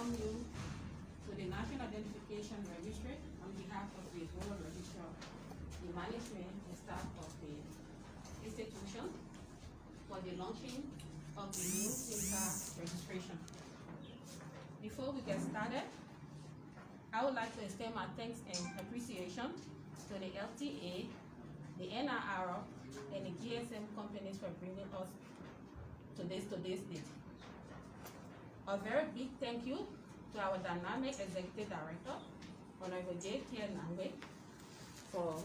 welcome you to the National Identification Registry on behalf of the Board of Registrar, the management and staff of the institution for the launching of the new SIM card registration. Before we get started, I would like to extend my thanks and appreciation to the LTA, the NIR, and the GSM companies for bringing us to this date. A very big thank you to our dynamic executive director, Honorable J. K. Nangwe, for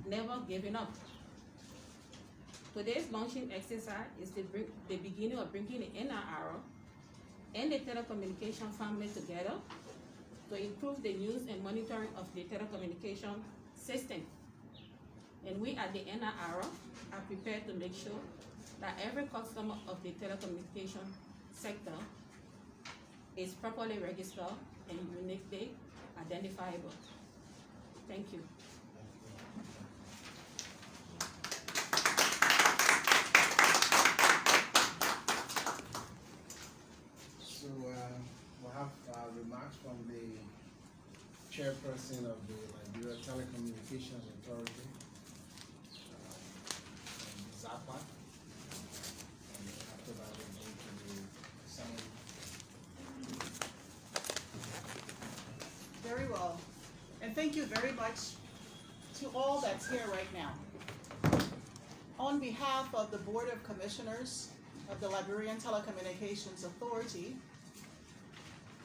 never giving up. Today's launching exercise is the beginning of bringing the NIR and the telecommunication family together to improve the use and monitoring of the telecommunication system. And we at the NIR are prepared to make sure that every customer of the telecommunication sector is properly registered and uniquely identifiable. Thank you. So we'll have remarks from the chairperson of the Liberia Telecommunications Authority, Zappa. And then after that, we'll go to the summary. Very well. And thank you very much to all that's here right now. On behalf of the Board of Commissioners of the Liberian Telecommunications Authority,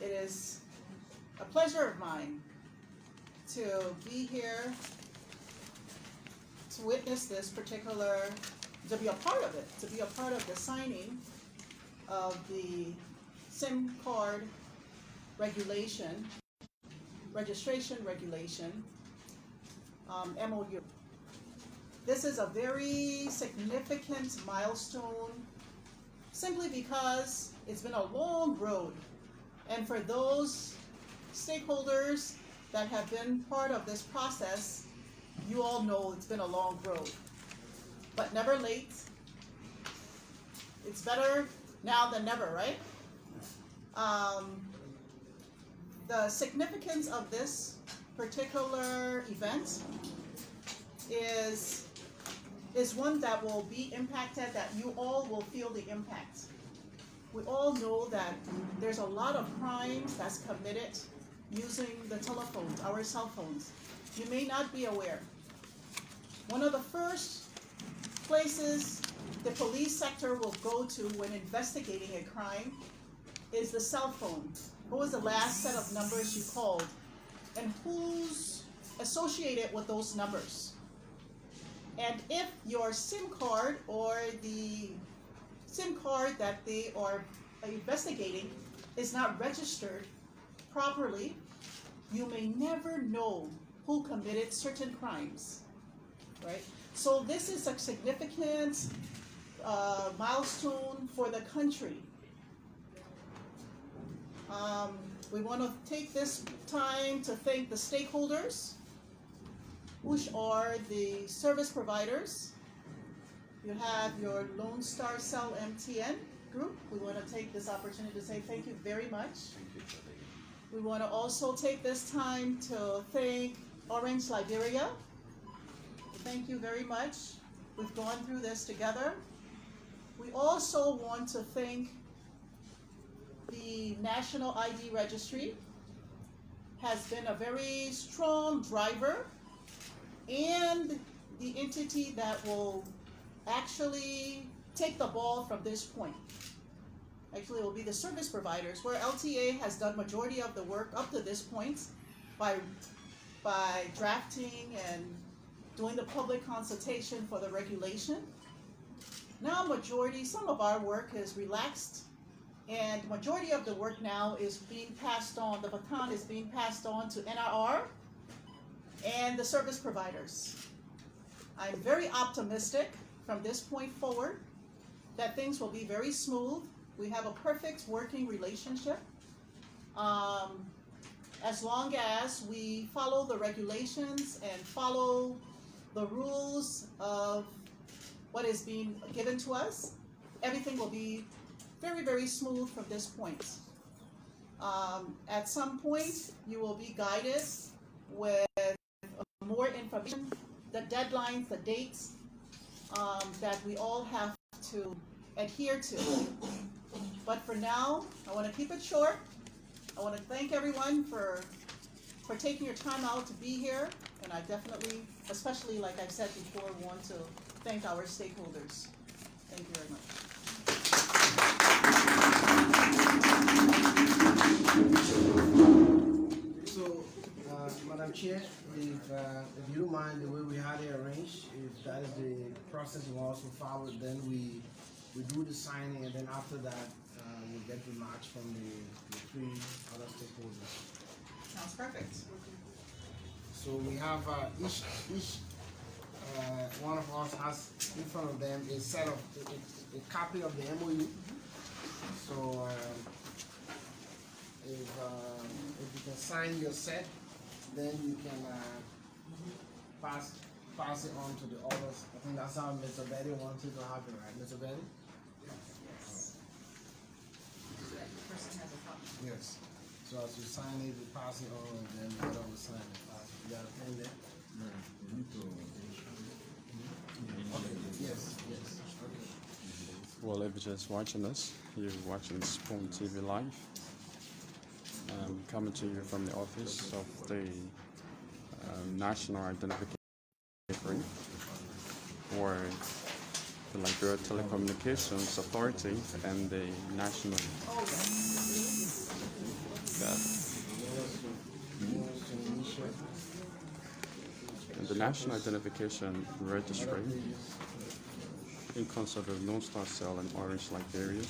it is a pleasure of mine to be here to witness this particular, to be a part of it, to be a part of the signing of the SIM card regulation, registration regulation, MOU. This is a very significant milestone simply because it's been a long road. And for those stakeholders that have been part of this process, you all know it's been a long road, but never late. It's better now than never, right? The significance of this particular event is one that will be impacted, that you all will feel the impact. We all know that there's a lot of crime that's committed using the telephones, our cell phones. You may not be aware. One of the first places the police sector will go to when investigating a crime is the cell phone. What was the last set of numbers you called? And who's associated with those numbers? And if your SIM card or the SIM card that they are investigating is not registered properly, you may never know who committed certain crimes, right? So this is a significant milestone for the country. We want to take this time to thank the stakeholders, which are the service providers. You have your Lone Star Cell MTN group. We want to take this opportunity to say thank you very much. We want to also take this time to thank Orange Liberia. Thank you very much. We've gone through this together. We also want to thank the National ID Registry. Has been a very strong driver and the entity that will actually take the ball from this point. Actually, it will be the service providers, where LTA has done majority of the work up to this point by drafting and doing the public consultation for the regulation. Now some of our work is relaxed, and majority of the work now is being passed on, the baton is being passed on to NIR and the service providers. I'm very optimistic from this point forward that things will be very smooth. We have a perfect working relationship. As long as we follow the regulations and follow the rules of what is being given to us, everything will be very, very smooth from this point. At some point, you will be guided with more information, the deadlines, the dates that we all have to adhere to. But for now, I want to keep it short. I want to thank everyone for taking your time out to be here, and I definitely, especially like I said before, want to thank our stakeholders. Thank you very much. So, Madam Chair, if you don't mind the way we had it arranged, if that is the process we also follow, then we do the signing, and then after that, we get the marks from the three other stakeholders. Sounds perfect. So we have each one of us has in front of them a set of a copy of the MOU. So if you can sign your set, then you can pass it on to the others. I think that's how Mr. Betty wanted to have it, right, Mr. Betty? Yes. The person has a copy. Yes. So as you sign it, you pass it on, and then the other will sign it. You got a pen there? Okay. Yes. Yes. Okay. Well, if you're just watching us, you're watching Spoon TV Live. Coming to you from the office of the National Identification for the Liberia Telecommunications Authority and the National Identification Registry in concert with Lone Star Cell and Orange Liberia.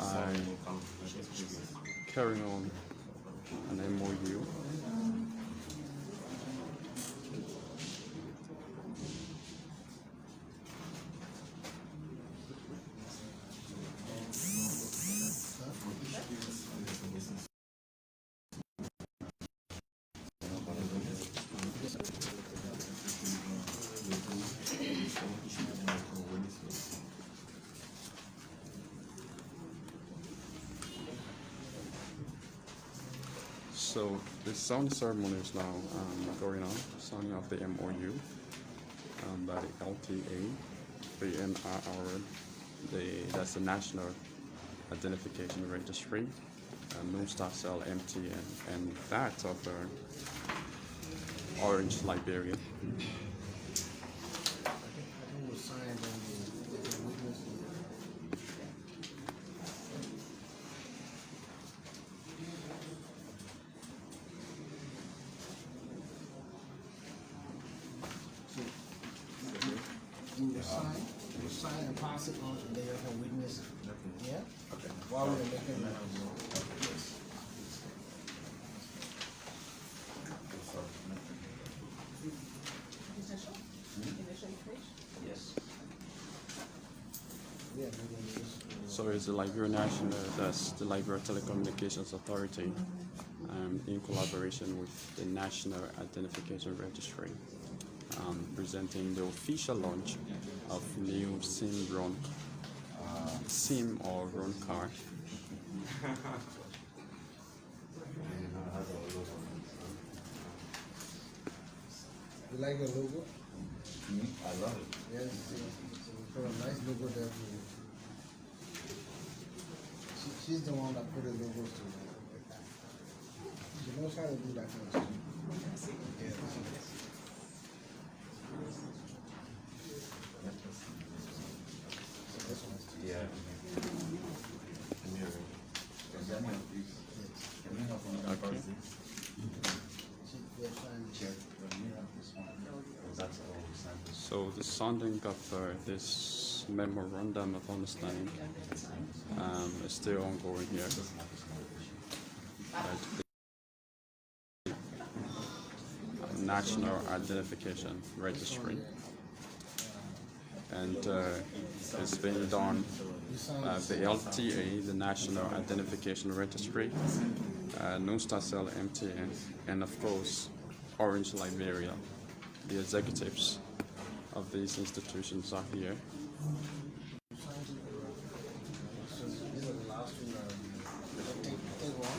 I carrying on an MOU So the signing ceremony is now going on, signing of the MOU by the LTA, the NRR, that's the National Identification Registry, Lone Star Cell MTN, and that of Orange Liberia. I think we'll sign then the witness. You sign and pass it on, and then you can witness it. Yeah? Okay. While we're making the yes. Initial page? Yes. Yeah, we're gonna use. So it's the Liberia National, that's the Liberia Telecommunications Authority, in collaboration with the National Identification Registry, presenting the official launch of new SIM or RUN card. You like the logo? I love it. Yes. So we put a nice logo there for you. She's the one that put the logos to it. She knows how to do that kind of stuff. Yeah. So this one. Yeah. Can you help me Okay. Yes, I'm check the mirror this one? That's all samples. So the sounding of this memorandum of understanding is still ongoing here. The National Identification Registry, and it's being done. The LTA, the National Identification Registry, Lone Star Cell MTN, and of course Orange Liberia. The executives of these institutions are here. So these are the last two. Take one.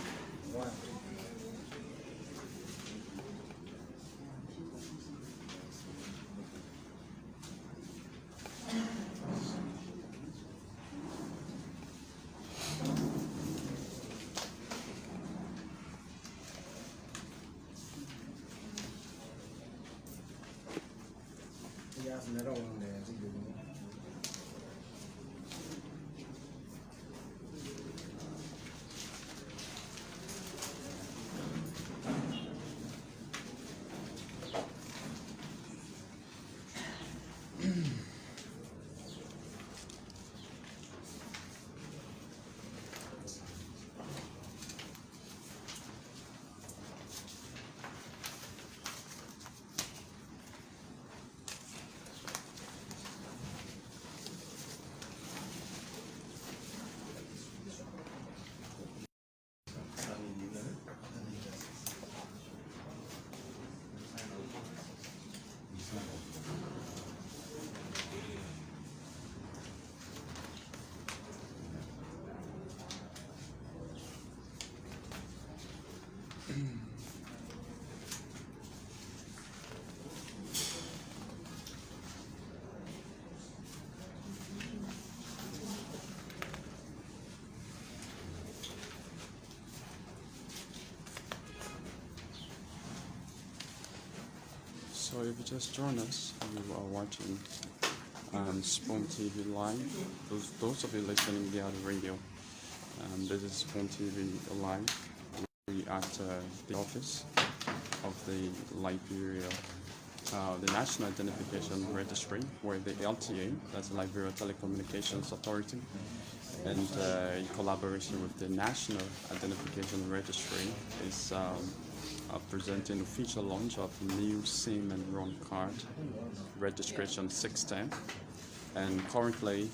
another one there. I think they know. So if you just join us, you are watching Spoon TV Live. Those of you listening via the radio, this is Spoon TV Live. We at the office of the Liberia, the National Identification Registry, where the LTA, that's the Liberia Telecommunications Authority, and in collaboration with the National Identification Registry, is presenting official launch of new SIM and RUIM card registration 610. And currently,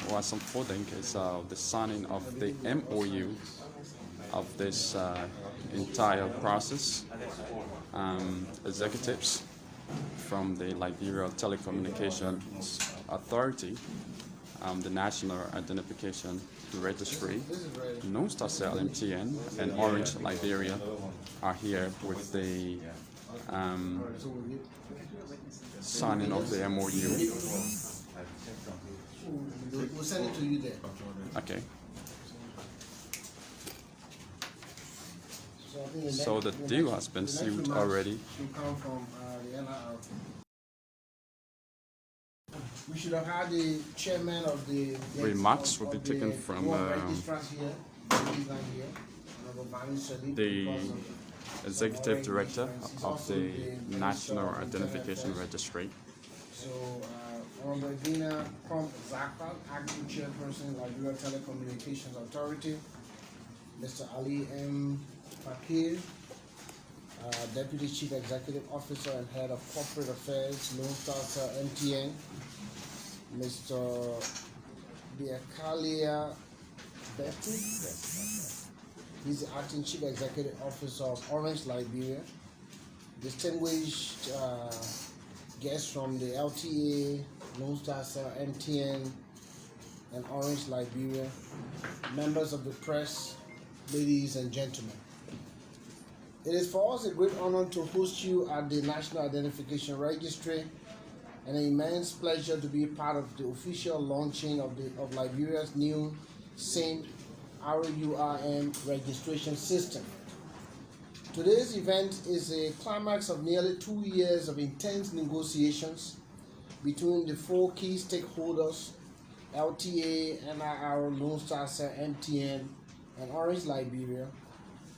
what's unfolding is the signing of the MOU of this entire process. Executives from the Liberia Telecommunications Authority, the National Identification Registry, known as MTN, and Orange Liberia are here with the signing of the MOU. We'll send it to you there. Okay. So the deal has been sealed already. Should come from the NRR. We should have had the chairman of the Remarks will be taken from the executive director of the National Identification Registry. So, Honorable Dina Crump Zakpa, acting chairperson, Liberia Telecommunications Authority, Mr. Ali M. Fakir, Deputy Chief Executive Officer and Head of Corporate Affairs, Lone Star MTN, Mr. Diakalia Betty, he's the Acting Chief Executive Officer of Orange Liberia, distinguished guests from the LTA, Lone Star MTN, and Orange Liberia, members of the press, ladies and gentlemen. It is for us a great honor to host you at the National Identification Registry, and an immense pleasure to be part of the official launching of Liberia's new SIM RUIM registration system. Today's event is a climax of nearly 2 years of intense negotiations between the four key stakeholders, LTA, NIR, Lone Star, MTN, and Orange Liberia,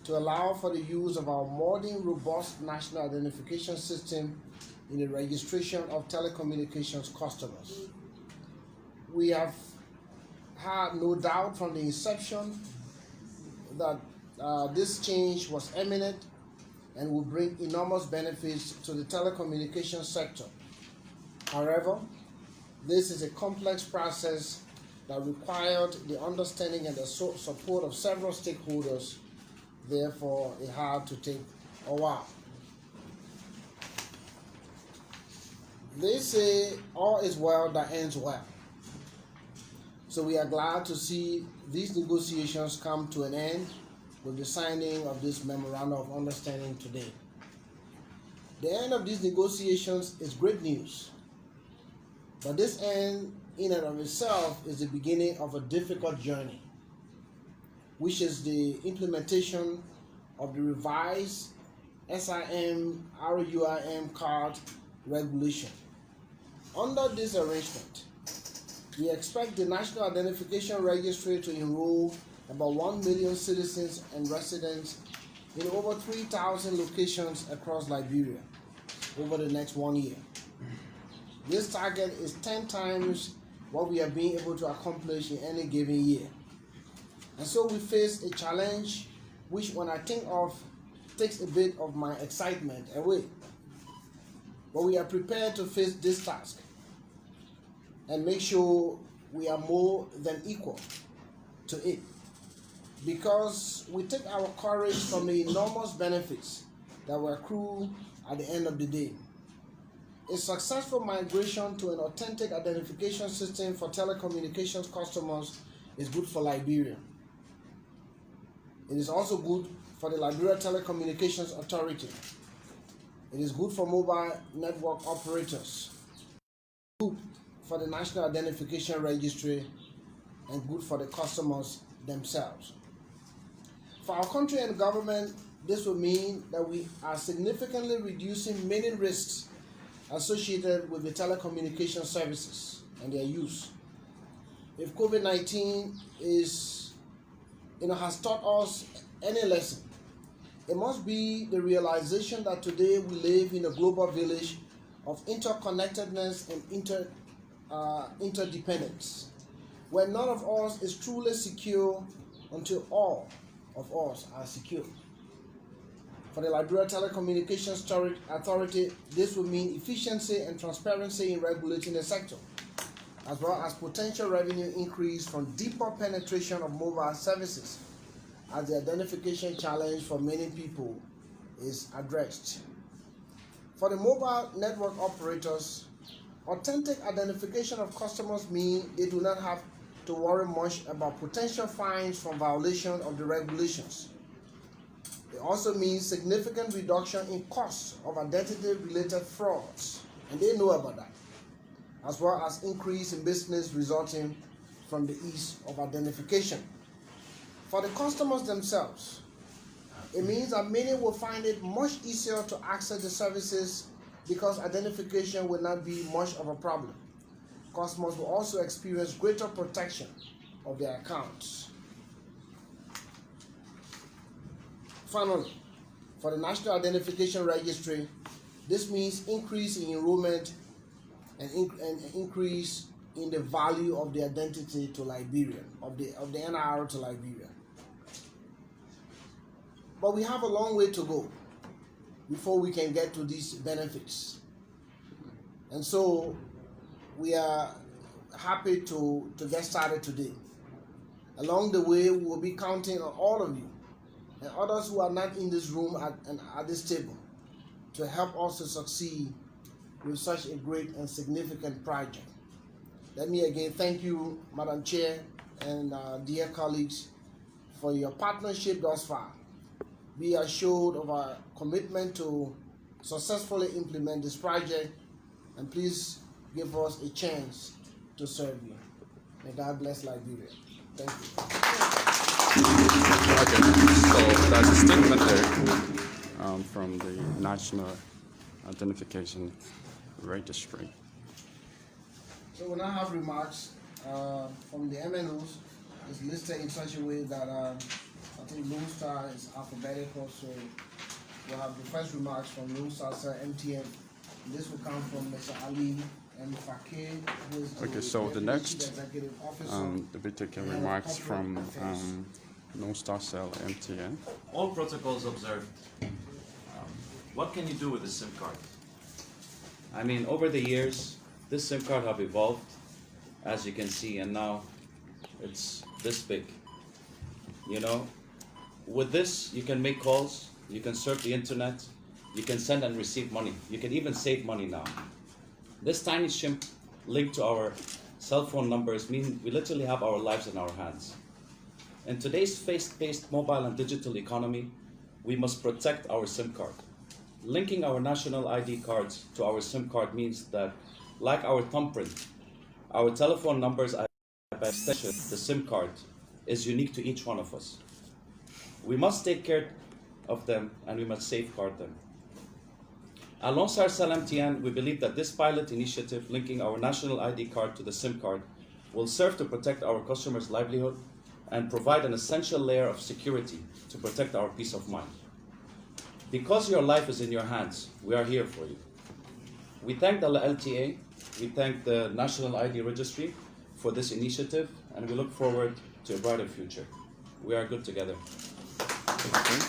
to allow for the use of our modern, robust national identification system in the registration of telecommunications customers. We have had no doubt from the inception that this change was imminent and will bring enormous benefits to the telecommunications sector. However, this is a complex process that required the understanding and the support of several stakeholders. Therefore, it had to take a while. They say all is well that ends well. So we are glad to see these negotiations come to an end with the signing of this memorandum of understanding today. The end of these negotiations is great news, but this end in and of itself is the beginning of a difficult journey, which is the implementation of the revised SIM RUIM card regulation. Under this arrangement, we expect the National Identification Registry to enroll about 1 million citizens and residents in over 3,000 locations across Liberia over the next 1 year. This target is 10 times what we have been able to accomplish in any given year. And so we face a challenge which, when I think of, takes a bit of my excitement away. But we are prepared to face this task and make sure we are more than equal to it, because we take our courage from the enormous benefits that will accrue at the end of the day. A successful migration to an authentic identification system for telecommunications customers is good for Liberia. It is also good for the Liberia Telecommunications Authority. It is good for mobile network operators, good for the National Identification Registry, and good for the customers themselves. For our country and government, this will mean that we are significantly reducing many risks associated with the telecommunication services and their use. If COVID-19 has taught us any lesson, it must be the realization that today we live in a global village of interconnectedness and interdependence, where none of us is truly secure until all of us are secure. For the Liberia Telecommunications Authority, this will mean efficiency and transparency in regulating the sector, as well as potential revenue increase from deeper penetration of mobile services, as the identification challenge for many people is addressed. For the mobile network operators, authentic identification of customers means they do not have to worry much about potential fines from violation of the regulations. It also means significant reduction in costs of identity-related frauds, and they know about that, as well as increase in business resulting from the ease of identification. For the customers themselves, it means that many will find it much easier to access the services because identification will not be much of a problem. Customers will also experience greater protection of their accounts. Finally, for the National Identification Registry, this means increase in enrollment and increase in the value of the identity to Liberia, of the NIR to Liberia. But we have a long way to go before we can get to these benefits. And so we are happy to get started today. Along the way, we will be counting on all of you and others who are not in this room at this table to help us to succeed with such a great and significant project. Let me again thank you, Madam Chair, and dear colleagues, for your partnership thus far. Be assured of our commitment to successfully implement this project, and please give us a chance to serve you. May God bless Liberia. Thank you. Okay, so that's a statement there from the National Identification Registry. So we now have remarks from the MNOs. It's listed in such a way that I think Lone Star is alphabetical, so we'll have the first remarks from Lone Star MTN. This will come from Mr. Ali and Fakir, who is the next executive officer. the be taking remarks from Lone Star Cell MTN. All protocols observed. What can you do with a SIM card? I mean, over the years, this SIM card have evolved, as you can see, and now it's this big. You know, with this, you can make calls, you can surf the internet, you can send and receive money. You can even save money now. This tiny chip linked to our cell phone numbers mean we literally have our lives in our hands. In today's fast-paced mobile and digital economy, we must protect our SIM card. Linking our national ID cards to our SIM card means that, like our thumbprint, our telephone numbers are by extension, the SIM card is unique to each one of us. We must take care of them and we must safeguard them. Alongside Cell MTN, we believe that this pilot initiative linking our national ID card to the SIM card will serve to protect our customers' livelihood and provide an essential layer of security to protect our peace of mind. Because your life is in your hands, we are here for you. We thank the LTA, we thank the National ID Registry for this initiative, and we look forward to a brighter future. We are good together. Okay.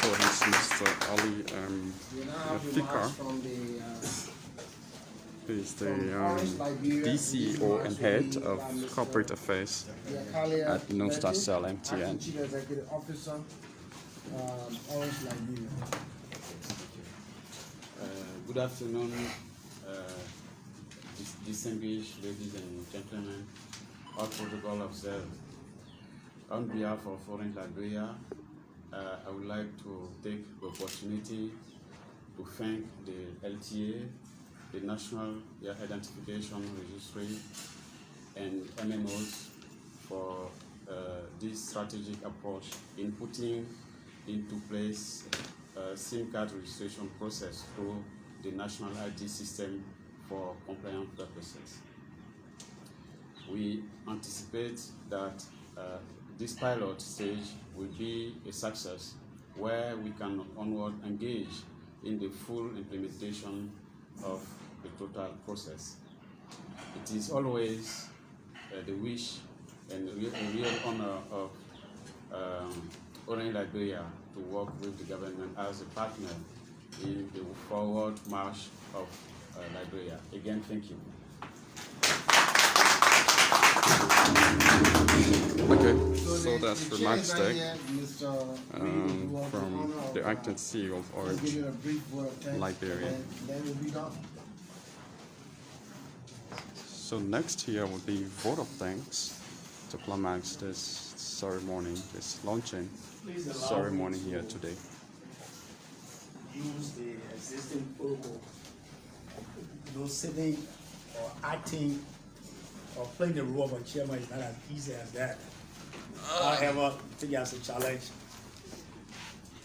So he's Mr. Ali We now have Fikar. remarks from the He's the from Orange, Liberia. DCO and head of corporate affairs at Nostar Cell MTN. Chief Executive Officer, Orange, Liberia. Good afternoon, distinguished ladies and gentlemen, all protocol observed. On behalf of Orange Liberia, I would like to take the opportunity to thank the LTA, the National Identification Registry, and MNOs for this strategic approach in putting into place a SIM card registration process through the national ID system for compliance purposes. We anticipate that this pilot stage will be a success where we can onward engage in the full implementation of the total process. It is always the wish and a real honor of Orange Liberia to work with the government as a partner in the forward march of Liberia. Again, thank you. Okay, so that's the remarks chair is there right here, Mr. Reed, who was the from owner the of, acting CEO of will Orange. give you a brief word of thanks, Liberia. and then we'll be done. So next here will be vote of thanks to climax this ceremony, this launching ceremony here today. Use the existing protocol. Those sitting or acting or playing the role of a chairman is not as easy as that. However, I think it's a challenge.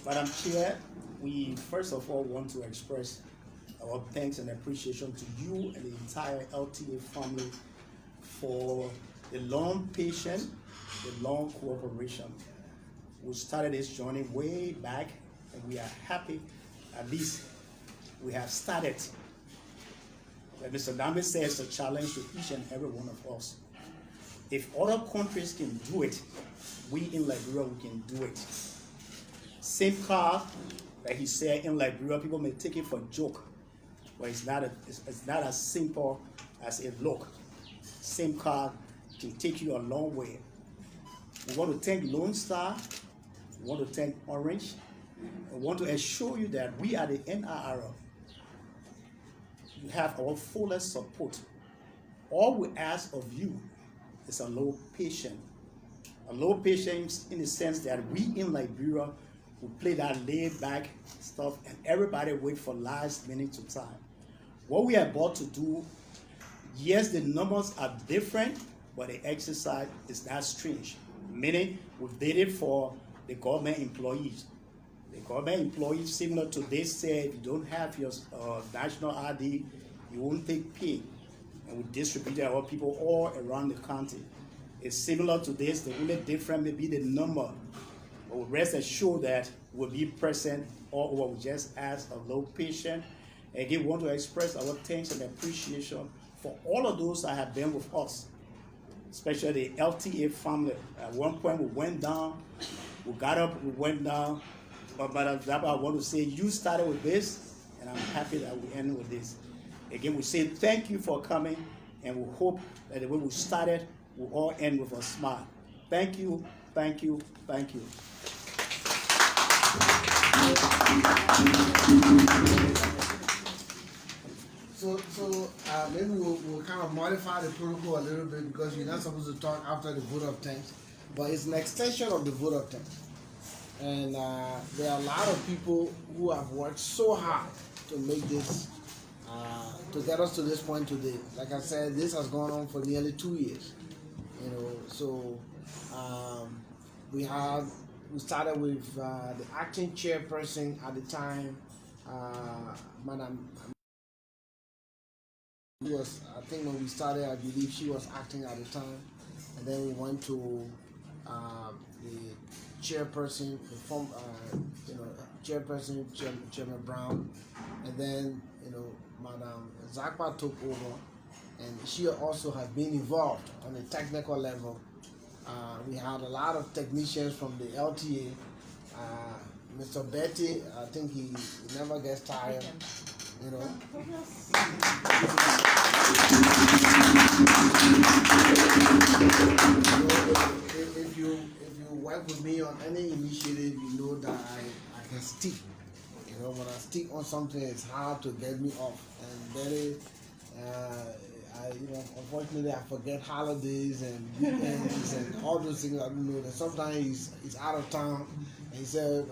Madam Chair, we first of all want to express our thanks and appreciation to you and the entire LTA family for the long patience, the long cooperation. We started this journey way back, and we are happy at least we have started. Like Mr. Dambe says, it's a challenge to each and every one of us. If other countries can do it, we in Liberia, we can do it. SIM card, like he said, in Liberia, people may take it for a joke, but it's not as simple as it looks. SIM card can take you a long way. We want to thank Lone Star, we want to thank Orange, we want to assure you that we are the NRR. You have our fullest support. All we ask of you is a little patience. A little patience in the sense that we in Liberia will play that laid back stuff and everybody wait for last minute to time. What we are about to do, yes, the numbers are different, but the exercise is not strange. Meaning, we did it for the government employees. The government employees, similar to this, say if you don't have your national ID, you won't take pay. And we distributed our people all around the country. It's similar to this, the only difference may be the number. But we rest assured that we'll be present all over. We just ask a little patience. Again, we want to express our thanks and appreciation for all of those that have been with us, especially the LTA family. At one point we went down, we got up, we went down. But Madam Zaba, I want to say you started with this, and I'm happy that we end with this. Again, we say thank you for coming, and we hope that the way we started, we'll all end with a smile. Thank you, thank you, thank you. So maybe we'll kind of modify the protocol a little bit because you're not supposed to talk after the vote of thanks, but it's an extension of the vote of thanks. And there are a lot of people who have worked so hard to make this, to get us to this point today. Like I said, this has gone on for nearly 2 years. You know, so we started with the acting chairperson at the time, Madam, I think when we started, I believe she was acting at the time, and then we went to the chairperson, the former, chairperson, Chairman Brown, and then Madam Zakpa took over, and she also has been involved on a technical level. We had a lot of technicians from the LTA. Mr. Betty, I think he never gets tired. If you work with me on any initiative, you know that I can stick. When I stick on something, it's hard to get me off. And Betty, unfortunately, I forget holidays and weekends and all those things. I don't know that sometimes he's out of town, and he said,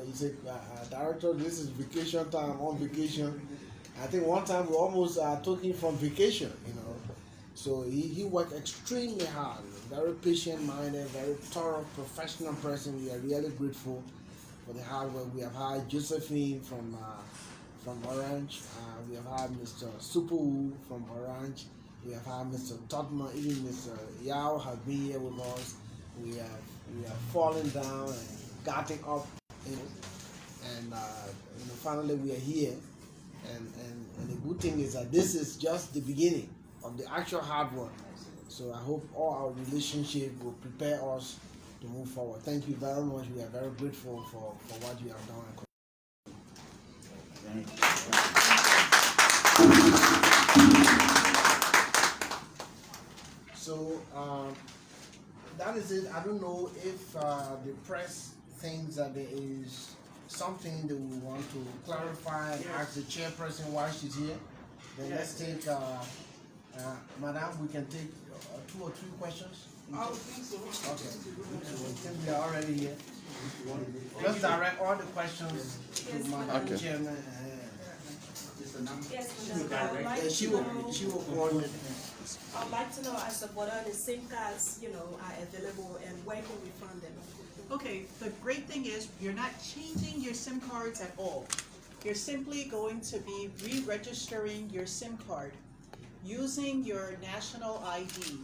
Director, this is vacation time. I'm on vacation. I think one time we almost took him from vacation. So he worked extremely hard, very patient-minded, very thorough, professional person. We are really grateful for the hard work. We have had Josephine from Orange. We have had Mr. Supu from Orange. We have had Mr. Totman, even Mr. Yao has been here with us. We have fallen down and gotten up, and finally we are here. And the good thing is that this is just the beginning of the actual hard work. So I hope all our relationship will prepare us to move forward. Thank you very much. We are very grateful for what you have done. So that is it. I don't know if the press thinks that there is something that we want to clarify and ask the chairperson why she's here. Then let's take, Madam, we can take 2 or 3 questions. I would think so. Okay. Since we are already here, let's direct all the questions to Madam Chairman. Yes, Madam. I would like She to will know. coordinate. I'd like to know as to whether the SIM cards, are available and where can we find them? Okay, the great thing is you're not changing your SIM cards at all. You're simply going to be re-registering your SIM card using your national ID,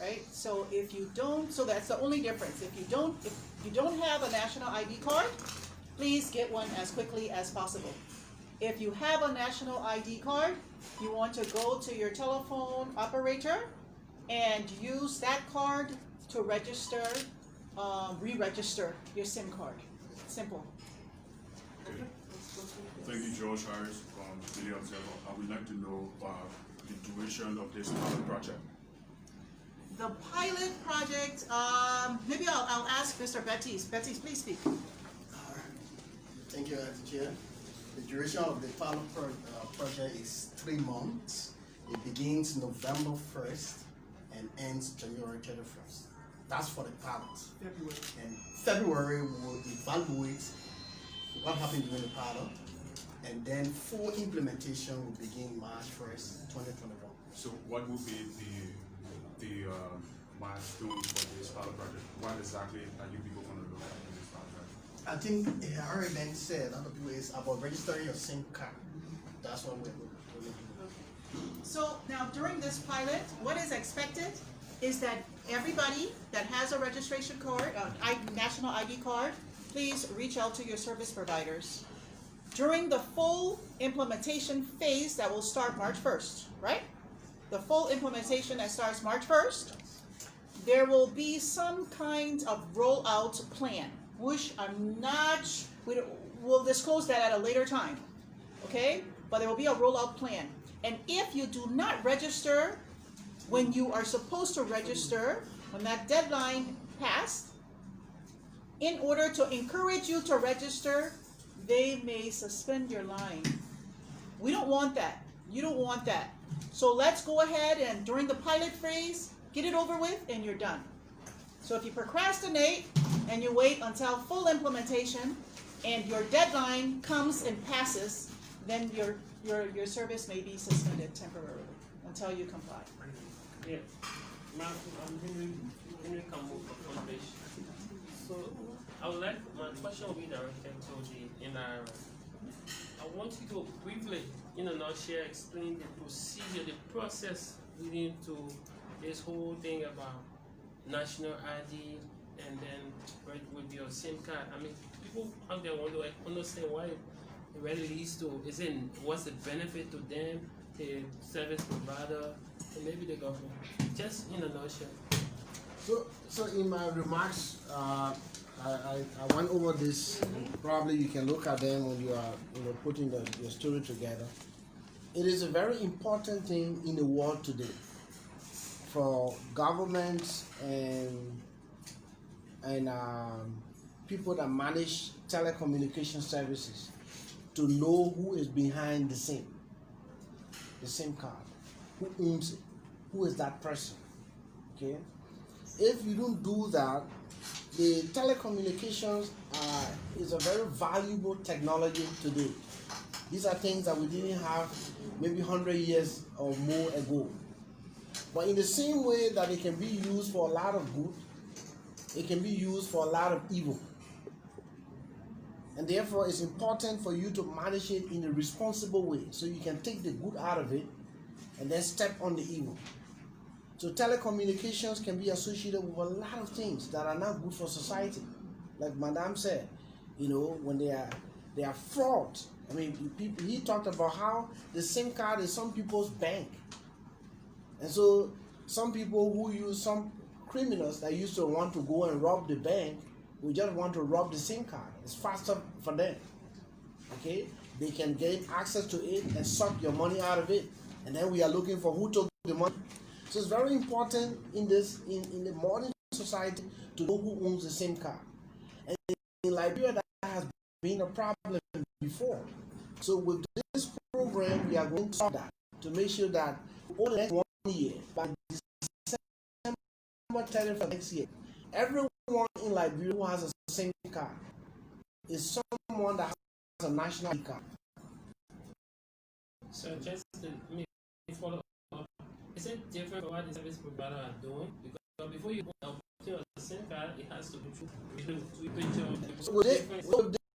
right? So if you don't, so that's the only difference. If you don't have a national ID card, please get one as quickly as possible. If you have a national ID card, you want to go to your telephone operator and use that card to register, re-register your SIM card. Simple. Okay. Thank you, George Harris from Daily Observer. I would like to know the duration of this pilot project. The pilot project, maybe I'll ask Mr. Bettis. Bettis, please speak. Thank you, Mr. Chair. The duration of the pilot project is 3 months. It begins November 1st and ends January 31st. That's for the pilot. February. And February will evaluate what happened during the pilot, and then full implementation will begin March 1st, 2021. So what will be the milestones for this pilot project? What exactly are you people going to look at in this pilot project? I think it already been said, other people, is about registering your SIM card. That's what we're doing. So now during this pilot, what is expected is that everybody that has a registration card, national ID card, please reach out to your service providers. During the full implementation phase that will start March 1st, right? The full implementation that starts March 1st, there will be some kind of rollout plan, which we'll disclose that at a later time, okay? But there will be a rollout plan. And if you do not register when you are supposed to register, when that deadline passed, in order to encourage you to register, they may suspend your line. We don't want that. You don't want that. So let's go ahead and during the pilot phase, get it over with and you're done. So if you procrastinate and you wait until full implementation and your deadline comes and passes, then your service may be suspended temporarily until you comply. Yeah, I'm Henry Campbell from Foundation. So I would like, my question will be directed to the NRI. I want you to briefly, in a nutshell, explain the procedure, the process leading to this whole thing about national ID and then with your SIM card. I mean, people out there want to understand why it really leads to, what's the benefit to them, the service provider, and maybe the government. Just in a nutshell. So in my remarks, I went over this. Probably you can look at them when you are putting your story together. It is a very important thing in the world today for governments and people that manage telecommunication services to know who is behind the SIM card, who owns it, who is that person. Okay, if you don't do that, the telecommunications is a very valuable technology today. These are things that we didn't have maybe 100 years or more ago. But in the same way that it can be used for a lot of good, it can be used for a lot of evil. And therefore, it's important for you to manage it in a responsible way so you can take the good out of it and then step on the evil. So telecommunications can be associated with a lot of things that are not good for society. Like Madame said, when they are fraud. I mean, he talked about how the SIM card is some people's bank. And so some people some criminals that used to want to go and rob the bank, we just want to rob the SIM card. It's faster for them. Okay? They can gain access to it and suck your money out of it. And then we are looking for who took the money. So it's very important in the modern society to know who owns the SIM card. And in Liberia, that has been a problem before. So with this program, we are going to solve that to make sure that over the next 1 year, by December 31st next year, everyone in Liberia who has a SIM card is someone that has a national ID card. So just to follow up, is it different from what the service provider are doing? Because before you put your SIM card, it has to go through picture. So with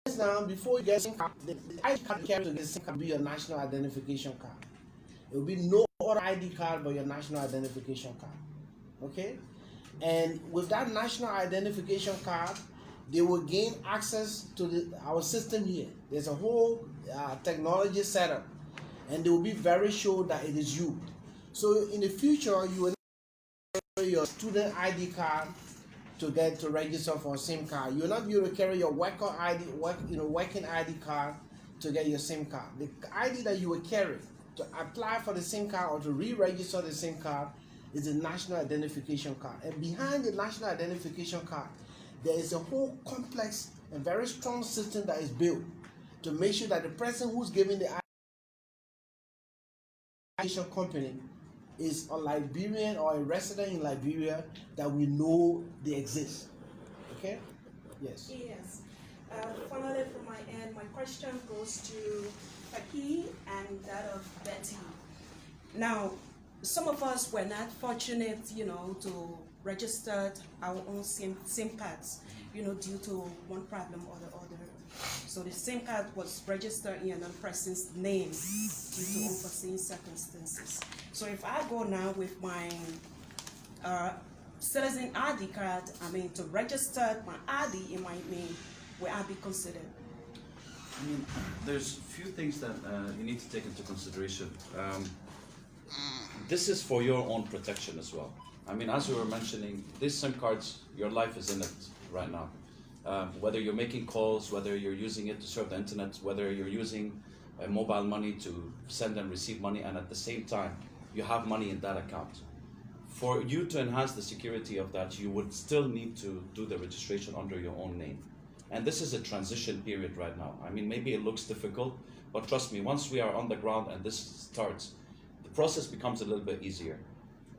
this now, before you get SIM card, the ID card you carry to get SIM card will be your national identification card. It will be no other ID card but your national identification card. Okay? And with that national identification card, they will gain access to our system here. There's a whole technology setup, and they will be very sure that it is you. So in the future, you will carry your student ID card to get to register for a SIM card. You will not be able to carry your working ID card to get your SIM card. The ID that you will carry to apply for the SIM card or to re-register the SIM card is the national identification card. And behind the national identification card, there is a whole complex and very strong system that is built to make sure that the person who's giving the identification company is a Liberian or a resident in Liberia that we know they exist. Okay? Yes. Yes. Finally, from my end, my question goes to Faki and that of Betty. Now, some of us were not fortunate, to register our own SIM cards, due to one problem or the other. So the SIM card was registered in another person's name due to unforeseen circumstances. So if I go now with my citizen ID card, to register my ID in my name, will I be considered? There's a few things that you need to take into consideration. This is for your own protection as well. As we were mentioning, these SIM cards, your life is in it right now. Whether you're making calls, whether you're using it to surf the internet, whether you're using mobile money to send and receive money, and at the same time, you have money in that account. For you to enhance the security of that, you would still need to do the registration under your own name. And this is a transition period right now. Maybe it looks difficult, but trust me, once we are on the ground and this starts, the process becomes a little bit easier.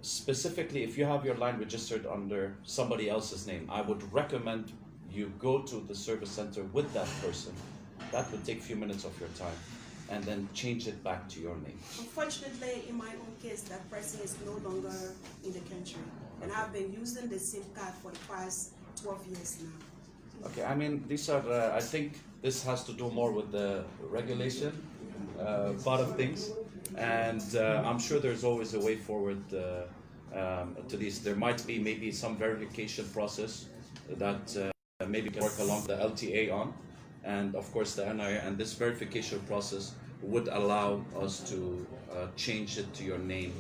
Specifically, if you have your line registered under somebody else's name, I would recommend you go to the service center with that person. That would take a few minutes of your time, and then change it back to your name. Unfortunately, in my own case, that person is no longer in the country, and I've been using the SIM card for the past 12 years now. Okay, these are, I think This has to do more with the regulation part of things, and I'm sure there's always a way forward to these. There might be maybe some verification process that maybe can work along the LTA on, and of course the NIA, and this verification process would allow us to change it to your name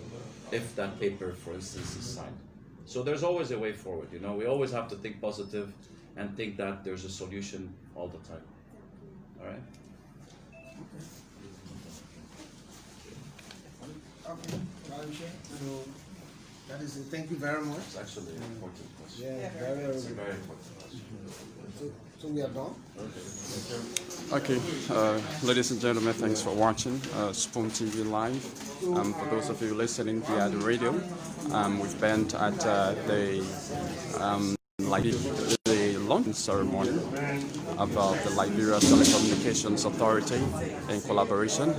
if that paper, for instance, is signed. So there's always a way forward, you know. We always have to think positive and think that there's a solution all the time. All right? Okay, Madam Chair. So that is it. Thank you very much. It's actually an important question. Yeah, very, very It's a good. very important question. So we are done. Okay, ladies and gentlemen, thanks for watching Spoon TV Live. For those of you listening via the radio, we've been at the launch ceremony about the Liberia Telecommunications Authority in collaboration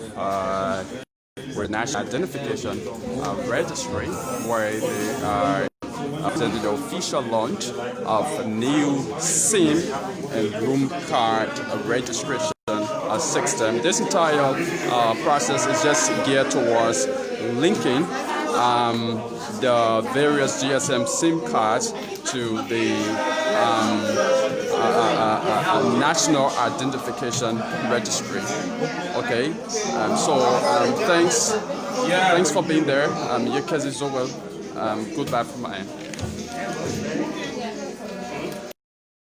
with National Identification Registry, where they are attending the official launch of a new SIM and RUIM card registration system. This entire process is just geared towards linking the various GSM SIM cards to the National Identification Registry. Okay, thanks for being there. Your case is over. Goodbye from my end.